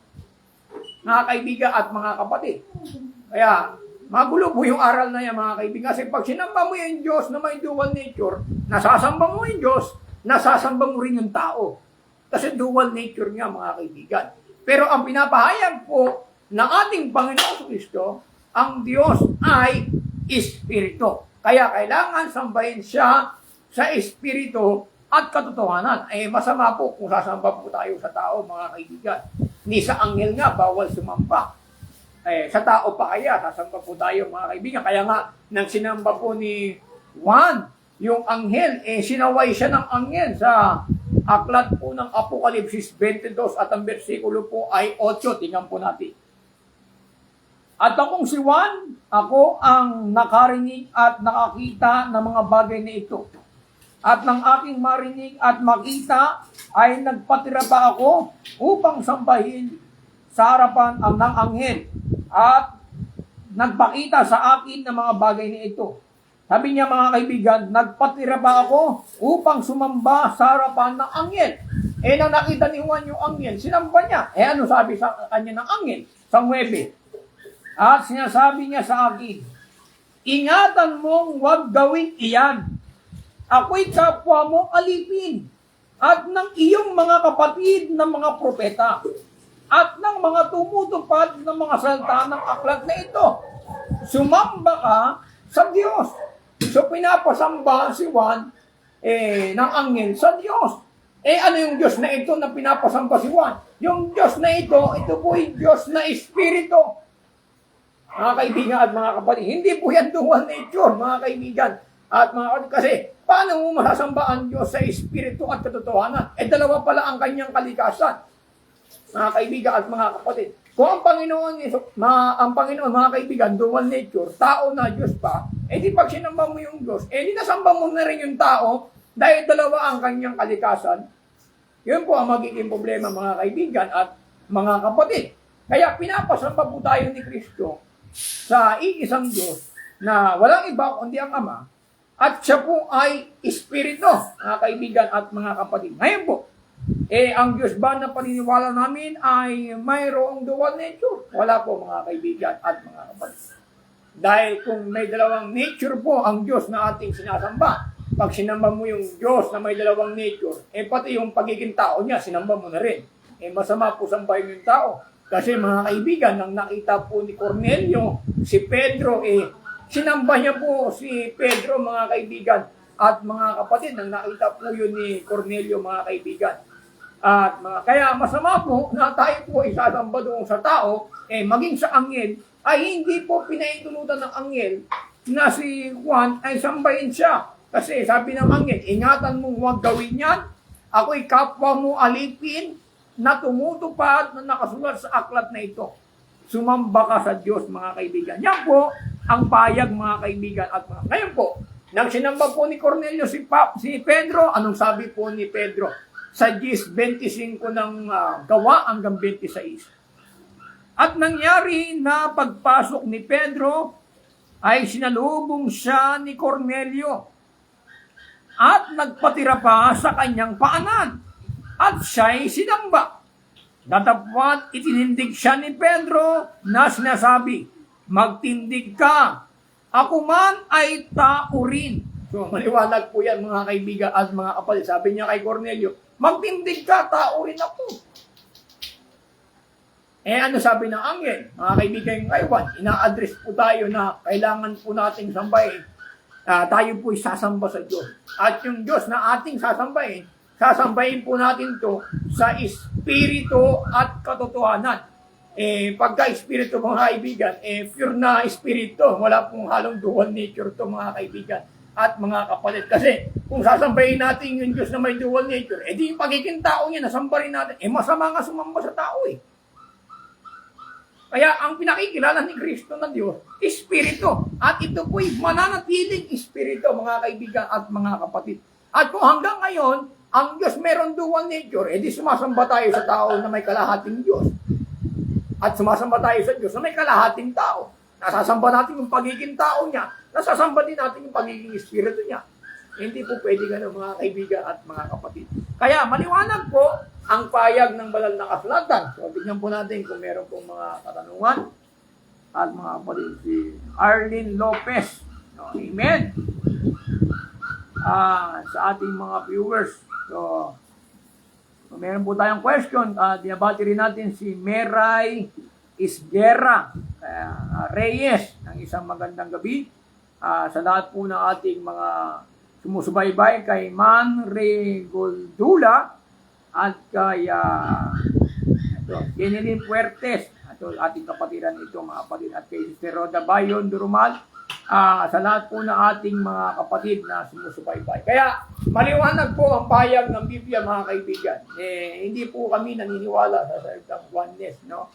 A: Mga kaibigan at mga kapatid. Kaya, magulo po yung aral na yan, mga kaibigan. Kasi pag sinamba mo yung Diyos na may dual nature, nasasamba mo yung Diyos, nasasamba mo rin yung tao. Kasi dual nature niya, mga kaibigan. Pero ang pinapahayag po ng ating Panginoon Kristo, ang Diyos ay espiritu. Kaya kailangan sambahin siya sa espiritu at katotohanan. Masama po kung sasamba po tayo sa tao, mga kaibigan. Ni sa anghel nga, bawal sumamba. Sa tao pa kaya, sasamba po tayo, mga kaibigan. Kaya nga, nang sinamba po ni Juan, yung anghel, sinaway siya ng anghel sa aklat po ng Apokalipsis 22 at ang bersikulo po ay 8. Tingnan po natin. At akong si Juan, ako ang nakarinig at nakakita ng mga bagay na ito. At ng aking marinig at makita ay nagpatira pa ako upang sambahin sa harapan ng anghel at nagpakita sa akin ng mga bagay na ito. Sabi niya, mga kaibigan, nagpatira pa ako upang sumamba sa harapan ng anghel. Nang nakita ni Juan yung anghel, sinamba niya. Ano sabi sa kanya ng anghel? Sa 9. At sinasabi niya sa akin, ingatan mong huwag gawin iyan. Ako'y kapwa mo alipin at ng iyong mga kapatid na mga propeta at ng mga tumutupad ng mga salita ng aklat na ito. Sumamba ka sa Diyos. So pinapasamba si Juan ng anghel sa Diyos. Ano yung Diyos na ito na pinapasamba si Juan? Yung Diyos na ito po yung Diyos na Espiritu. Mga kaibigan at mga kapatid, hindi po yan dual nature, mga kaibigan at mga kapatid. Kasi, paano mo masasamba ang Diyos sa Espiritu at katotohanan? Dalawa pala ang kanyang kalikasan. Mga kaibigan at mga kapatid. Kung ang Panginoon, mga kaibigan, dual nature, tao na Diyos pa, di pag sinamba mo yung Diyos, di nasamba mo na rin yung tao, dahil dalawa ang kanyang kalikasan. Yun po ang magiging problema, mga kaibigan at mga kapatid. Kaya pinapasamba po tayo ni Kristo sa iisang Diyos na walang iba kundi ang Ama, at siya po ay Espiritu, mga kaibigan at mga kapatid. Ngayon po, ang Diyos ba na paniniwala namin ay mayroong dual nature? Wala po, mga kaibigan at mga kapatid. Dahil kung may dalawang nature po ang Diyos na ating sinasamba, pag sinamba mo yung Diyos na may dalawang nature, pati yung pagiging tao niya, sinamba mo na rin. Masama po sambahin yung tao. Kasi mga kaibigan, nang nakita po ni Cornelio, si Pedro, sinamba niya po si Pedro, mga kaibigan, at mga kapatid, nang nakita po yun ni Cornelio, mga kaibigan. At kaya masama po na tayo po isasamba doon sa tao, maging sa anghel, ay hindi po pinaitulutan ng anghel na si Juan ay sambahin siya. Kasi sabi ng anghel, ingatan mong huwag gawin yan. Ako'y kapwa mo alipin na tumutupad na nakasulat sa aklat na ito. Sumamba ka sa Diyos, mga kaibigan. Yan po ang payag, mga kaibigan. At ngayon po, nang sinamba po ni Cornelio si Pedro, anong sabi po ni Pedro? Sa 10:25 ng gawa hanggang 26. At nangyari na pagpasok ni Pedro, ay sinalubong siya ni Cornelio at nagpatira pa sa kanyang paanan. At siya'y sinamba. Datapwat itinindig siya ni Pedro na sinasabi, magtindig ka, ako man ay tao rin. So maliwanag po yan, mga kaibigan at mga kapatid. Sabi niya kay Cornelio, magtindig ka, tao rin ako. Ano sabi ng anghel? Mga kaibigan ngayon, ina-address po tayo na kailangan po nating sambahin. Tayo po'y sasamba sa Diyos. At yung Diyos na ating sasambahin po natin to sa Espiritu at katotohanan. Pagka Espiritu, mga kaibigan, pure na Espiritu, wala pong halong dual nature to, mga kaibigan at mga kapatid. Kasi kung sasambahin natin yung Diyos na may dual nature, di yung pagiging tao niya, nasamba rin natin, masama nga sumamba sa tao Kaya ang pinakikilala ni Kristo na Diyos, Espiritu. At ito po'y mananatiling Espiritu, mga kaibigan at mga kapatid. At kung hanggang ngayon, ang Diyos meron dual nature, di sumasamba tayo sa tao na may kalahating Diyos. At sumasamba tayo sa Diyos na may kalahating tao. Nasasamba natin yung pagiging tao niya, nasasamba din natin yung pagiging Espiritu niya. Hindi po pwede ganun, mga kaibigan at mga kapatid. Kaya maliwanag po ang payag ng banal na kasulatan. So, tignan po natin kung meron pong mga katanungan. At mga kapatid, si Arlene Lopez. So, amen. Sa ating mga viewers. So, meron po tayong question. Dinabati rin natin si Meray Isguera Reyes ng isang magandang gabi. Sa lahat po ng ating mga sumusubaybay kay Man Regoldula at kay Jeneline Puertes, ating kapatiran ito, mga kapatid, at kay Sister Roda Bayon Durumal, sa lahat po ng ating mga kapatid na sumusubaybay. Kaya maliwanag po ang payag ng Biblia, mga kaibigan. Hindi po kami naniniwala sa salitang oneness, no?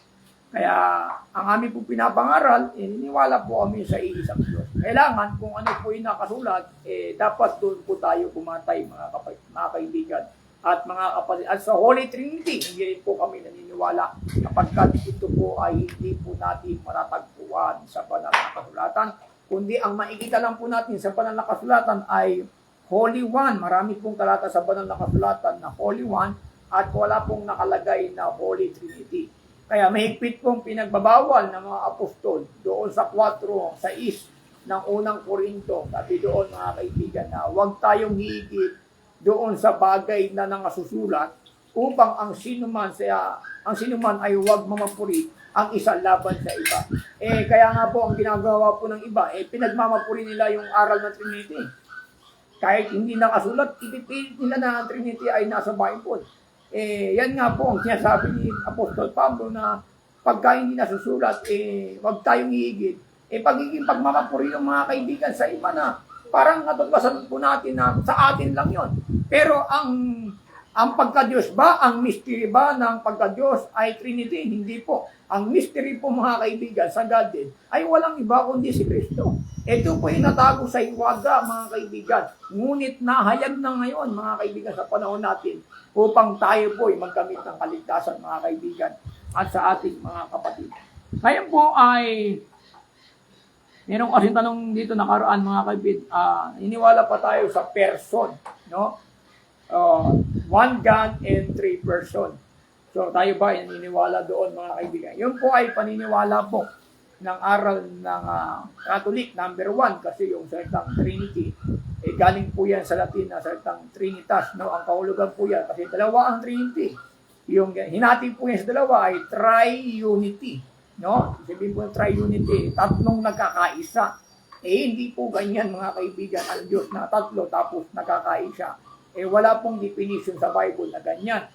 A: Kaya ang amin po pinapangaral, naniniwala po kami sa iisang Diyos. Kailangan kung ano po yung nakasulat, dapat doon po tayo pumatay, mga kaibigan at mga kapatid. At sa Holy Trinity, hindi rin po kami naniniwala kapagkat ito po ay hindi po natin matatagpuan sa banal na kasulatan, kundi ang makikita lang po natin sa banal na kasulatan ay Holy One. Marami pong talata sa banal na kasulatan na Holy One at wala pong nakalagay na Holy Trinity. Kaya mahigpit pong pinagbabawal ng mga apostol doon sa 4:6 ng unang Korinto. Sabi doon, mga kaibigan, na huwag tayong higit doon sa bagay na nangasusulat upang ang sinuman ay huwag mamapuri ang isa laban sa iba. Kaya nga po ang ginagawa po ng iba, pinagmamapuri nila yung aral ng Trinity. kahit hindi nakasulat, ipipilit nila na ang Trinity ay nasa Bible. Yan nga po ang sinasabi ni Apostol Pablo na pagka hindi nasusulat, wag tayong hihigit. Pagiging pagmamapuri ng mga kaibigan sa iba na parang natuklasan po natin na sa atin lang yon. Pero ang pagka-Diyos ba, ang mystery ba ng pagka-Diyos ay Trinity? Hindi po. Ang mystery po mga kaibigan sa Godhead ay walang iba kundi si Kristo. Ito po ay natago sa hiwaga mga kaibigan. Ngunit nahayag na ngayon mga kaibigan sa panahon natin upang tayo po ay magkamit ng kaligtasan mga kaibigan at sa ating mga kapatid. Ngayon po ay meron kasing tanong dito nakaraan mga kaibigan, iniwala pa tayo sa person, no? One God and three person. So tayo ba ay naniniwala doon mga kaibigan? Yun po ay paniniwala po ng aral ng Catholic number 1 kasi yung salitang Trinity galing po yan sa Latin na salitang Trinitas, no? Ang kahulugan po yan kasi dalawa ang Trinity. Yung hinati po yan sa dalawa ay tri-unity, no? Sabihin po yung tri-unity, tatlong nagkakaisa. Hindi po ganyan mga kaibigan ang Diyos na tatlo tapos nagkakaisa. Wala pong definition sa Bible na ganyan.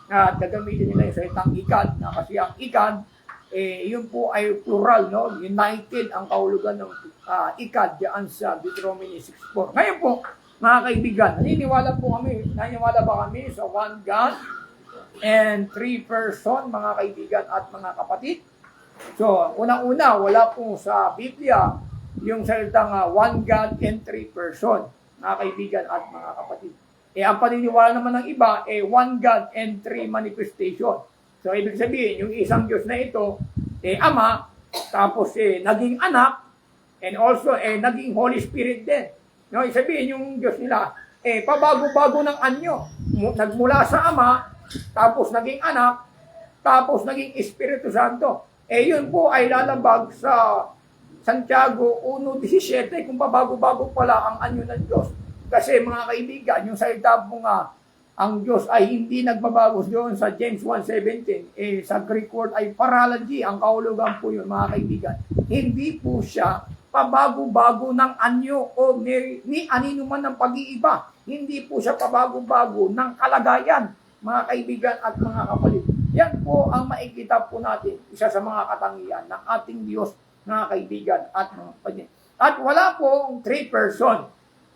A: At gagamitin nila yung salitang ikad, na kasi ang ikad, yun po ay plural, no? United ang kahulugan ng ikad diyan sa Deuteronomy 6:4. Ngayon po, mga kaibigan, naniniwala ba kami sa one God and three person, mga kaibigan at mga kapatid? So, unang-una, wala po sa Biblia yung salitang one God and three person, mga kaibigan at mga kapatid. Ang paniniwala naman ng iba, one God and three manifestation. So, ibig sabihin, yung isang Diyos na ito, Ama, tapos naging anak, and also naging Holy Spirit din. No, ibig sabihin, yung Diyos nila, pabago-bago ng anyo. Nagmula sa Ama, tapos naging anak, tapos naging Espiritu Santo. Yun po ay lalabag sa Santiago 1:17 kung pabago-bago pala ang anyo ng Diyos. Kasi mga kaibigan, yung salita po nga, ang Diyos ay hindi nagbabago doon sa James 1:17. Sa Greek word ay paralogy, ang kahulugan po yun mga kaibigan. Hindi po siya pabago-bago ng anyo o ni anino man ng pag-iiba. Hindi po siya pabago-bago ng kalagayan, mga kaibigan at mga kapatid. Yan po ang makikita po natin, isa sa mga katangian ng ating Diyos, mga kaibigan at mga kapatid. At wala pong three person.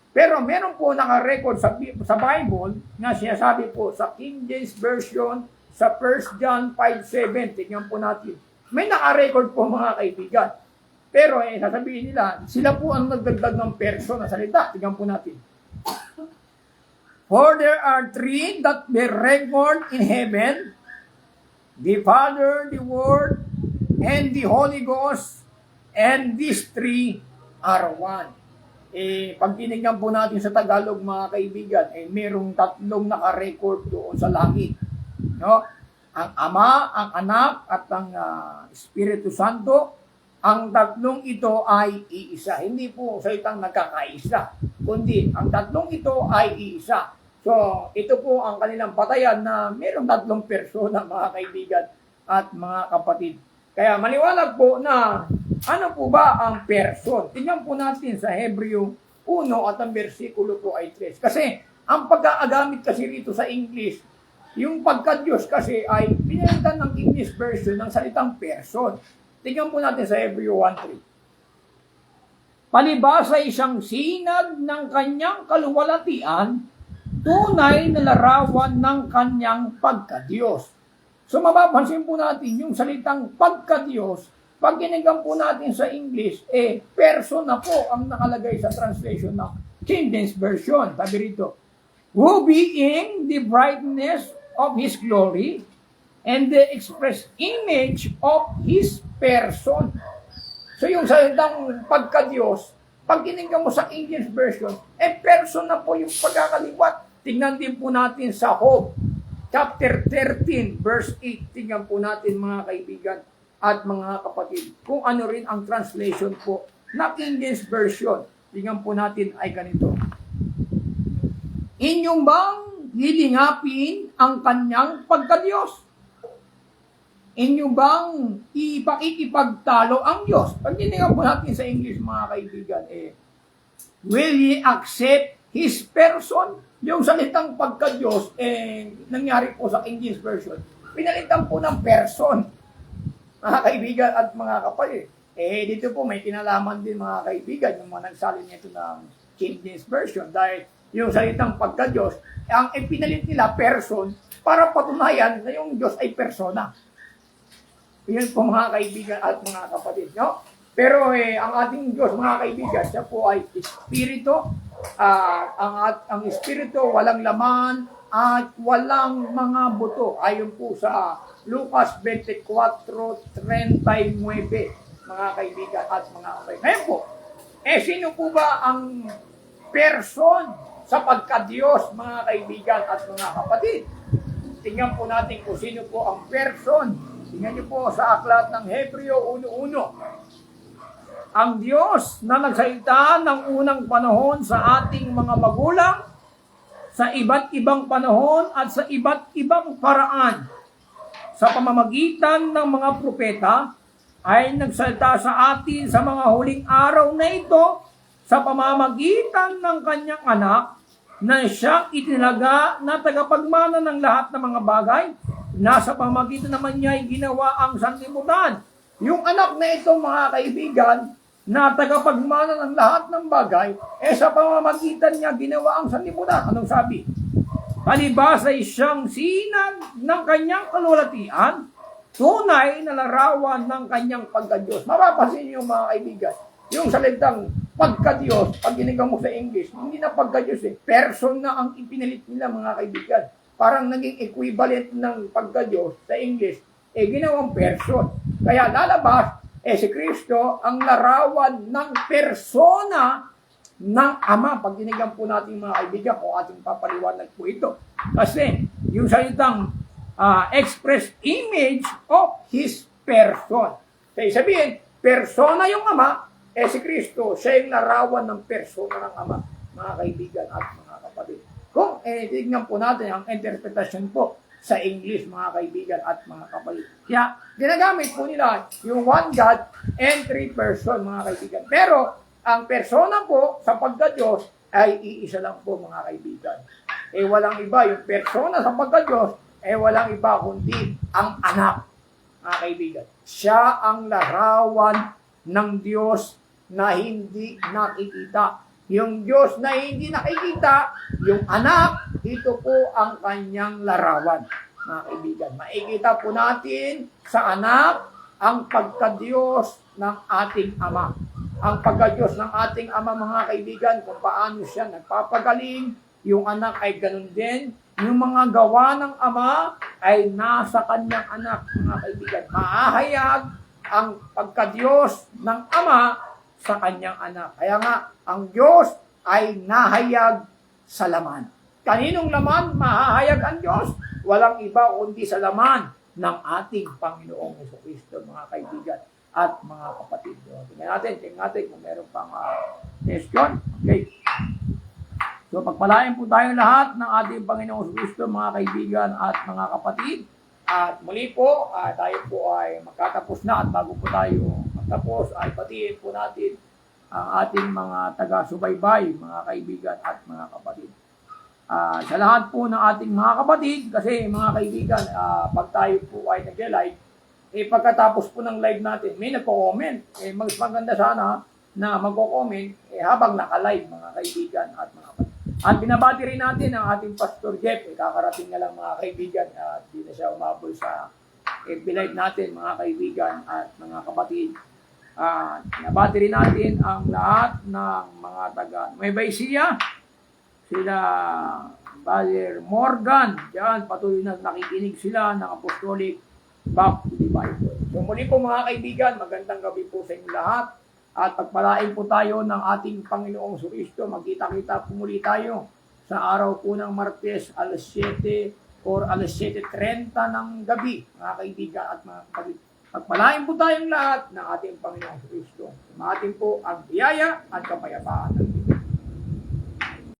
A: Pero meron po naka-record sa Bible na sinasabi po sa King James Version sa 1 John 5:7. Tingnan po natin. May naka-record po mga kaibigan. Pero sasabihin nila, sila po ang nagdagdag ng person na salita. Tingnan po natin. For there are three that bear record in heaven, the Father, the Word, and the Holy Ghost, and these three are one. Pag tinignan po natin sa Tagalog mga kaibigan, merong tatlong naka-record doon sa langit. No? Ang Ama, ang Anak, at ang Espiritu Santo, ang tatlong ito ay iisa. Hindi po salitang nagkakaisa, kundi ang tatlong ito ay iisa. So, ito po ang kanilang patayan na merong tatlong persona mga kaibigan at mga kapatid. Kaya maliwanag po na ano po ba ang person? Tingnan po natin sa Hebreo 1 at ang versikulo po ay 3. Kasi ang pag-aagamit kasi rito sa English, yung pagka-Diyos kasi ay pinalitan ng English version ng salitang person. Tingnan po natin sa Hebreo 1:3. Palibasa isang sinag ng kanyang kaluwalhatian, tunay na larawan ng kanyang pagka-Diyos. So mapapansin po natin yung salitang pagka-Diyos. Pag ginigam po natin sa English, person na po ang nakalagay sa translation ng King James Version. Sabi rito, who being the brightness of His glory and the express image of His person. So yung salitang pagka-Diyos, pag ginigam mo sa King James Version, person na po yung pagkakaliwat. Tingnan din po natin sa Job, chapter 13, verse 8. Tingnan po natin mga kaibigan at mga kapatid, kung ano rin ang translation po na King James Version. Tingnan po natin ay ganito. Inyong bang lilingapin ang kanyang pagka-Diyos? Inyong bang ipagtalo ang Diyos? Pag tingnan po natin sa English mga kaibigan, will ye accept His person, yung salitang pagka-Diyos, nangyari po sa King James Version, pinalitan po ng person, mga kaibigan at mga kapatid. Dito po may kinalaman din mga kaibigan, yung mga nagsalin nito ng King James Version, dahil yung salitang pagka-Diyos, ang ipinalit nila person, para patunayan na yung Diyos ay persona. Yan po mga kaibigan at mga kapatid. No? Pero ang ating Diyos, mga kaibigan, siya po ay Espiritu. Ang Espiritu, walang laman at walang mga buto. Ayon po sa Lucas 24:39, mga kaibigan at mga kapatid. Ngayon po, sino po ba ang person sa pagka-Diyos, mga kaibigan at mga kapatid? Tingnan po natin kung sino po ang person. Tingnan niyo po sa aklat ng Hebreo 1:1. Ang Diyos na nagsalita ng unang panahon sa ating mga magulang sa iba't ibang panahon at sa iba't ibang paraan sa pamamagitan ng mga propeta ay nagsalita sa atin sa mga huling araw na ito sa pamamagitan ng kanyang anak na siyang itinaga na tagapagmana ng lahat ng mga bagay. Nasa pamamagitan naman niya ay ginawa ang sanlibutan. Yung anak na ito, mga kaibigan, na tagapagmana ng lahat ng bagay, sa pamamagitan niya ginawa ang sanlibutan. Anong sabi? Palibas ay siyang sinag ng kanyang kalulatian, tunay na larawan ng kanyang pagka-Diyos. Mapapansin niyo, mga kaibigan, yung salitang pagka-Diyos, pag ginagawa mo sa English, hindi na pagka-Diyos person na ang ipinalit nila, mga kaibigan. Parang naging equivalent ng pagka-Diyos sa English, ginawang person. Kaya lalabas, si Kristo ang larawan ng persona ng Ama. Pag ginagawa po natin, mga kaibigan, kung ating papaliwanag po ito. Kasi yung salitang express image of His person. Kaya sabihin, persona yung Ama, si Kristo, siya yung larawan ng persona ng Ama, mga kaibigan at mga kapatid. Kung tignan po natin ang interpretation po sa English, mga kaibigan at mga kapatid. Kaya, ginagamit po nila yung one God and three person, mga kaibigan. Pero, ang persona po sa pagka-Diyos ay iisa lang po, mga kaibigan. Walang iba. Yung persona sa pagka-Diyos, walang iba kundi ang anak, mga kaibigan. Siya ang larawan ng Diyos na hindi nakikita. Yung Diyos na hindi nakikita, yung anak, ito po ang kanyang larawan, mga kaibigan. Makikita po natin sa anak ang pagka-Diyos ng ating Ama. Ang pagka-Diyos ng ating Ama, mga kaibigan, kung paano siya nagpapagaling, yung anak ay ganun din. Yung mga gawa ng Ama ay nasa kanyang anak, mga kaibigan. Mahahayag ang pagka-Diyos ng Ama sa kanyang anak. Kaya nga, ang Diyos ay nahayag sa laman. Kaninong laman mahahayag ang Diyos? Walang iba kundi sa laman ng ating Panginoong Jesucristo, mga kaibigan at mga kapatid. Tingnan natin kung meron pang question. Okay. So, pagpalain po tayong lahat ng ating Panginoong Jesucristo, mga kaibigan at mga kapatid. At muli po, tayo po ay magkatapos na at bago po tayo magtapos ay patiin po natin ang ating mga taga-subaybay, mga kaibigan at mga kapatid. Sa lahat po ng ating mga kapatid, kasi mga kaibigan, pag tayo po ay nag-live, pagkatapos po ng live natin, may nagko-comment. Mas maganda sana na magko-comment habang naka-live, mga kaibigan at mga kapatid. At binabati rin natin ang ating Pastor Jeff. Kakarating na lang, mga kaibigan, at di na siya umabol sa live natin, mga kaibigan at mga kapatid. Binabati rin natin ang lahat ng mga taga Nueva Ecija, sila Brother Morgan, diyan patuloy na nakikinig sila ng Apostolic Back to the Bible. So muli po, mga kaibigan, magandang gabi po sa inyo lahat. At pagpalain po tayo ng ating Panginoong Jesucristo. Magkita-kita po muli tayo sa araw po ng Martes, alas 7 or alas 7:30 ng gabi, mga kaibigan at mga kapatid. Pagpalain po tayong lahat ng ating Panginoong Jesucristo. Sumatin po ang biyaya at kapayapaan ng